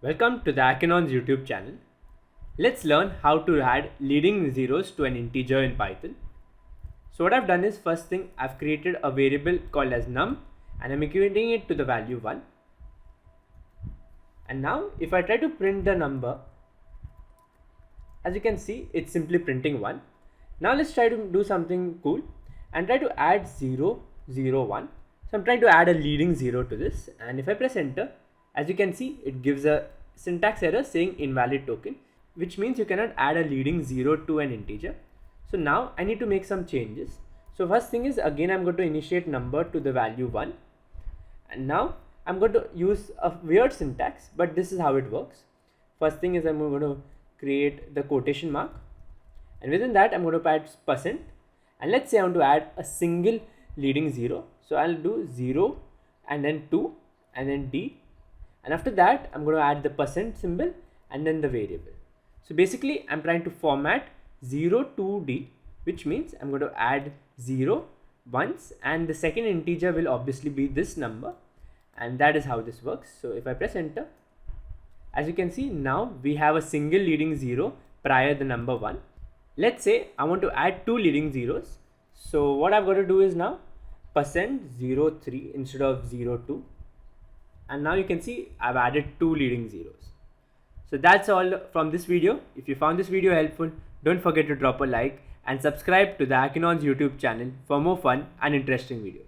Welcome to the Akinon's YouTube channel. Let's learn how to add leading zeros to an integer in Python. So what I've done is, first thing, I've created a variable called as num and I'm equating it to the value 1. And now if I try to print the number, as you can see, it's simply printing 1. Now let's try to do something cool and try to add 0, 0, 1. So I'm trying to add a leading 0 to this, and if I press enter, as you can see, it gives a syntax error saying invalid token, which means you cannot add a leading 0 to an integer. So now I need to make some changes. So first thing is, again I'm going to initiate number to the value 1, and now I'm going to use a weird syntax, but this is how it works. First thing is, I'm going to create the quotation mark, and within that I'm going to add %, and let's say I want to add a single leading 0. So I'll do 0 and then 2 and then d, and after that I'm going to add the % symbol and then the variable. So basically I'm trying to format 0 to d, which means I'm going to add 0 once and the second integer will obviously be this number, and that is how this works. So if I press enter, as you can see, now we have a single leading 0 prior the number 1. Let's say I want to add two leading zeros. So what I've got to do is now %03 instead of 02, and now you can see I've added two leading zeros. So that's all from this video. If you found this video helpful, don't forget to drop a like and subscribe to the Akinon's YouTube channel for more fun and interesting videos.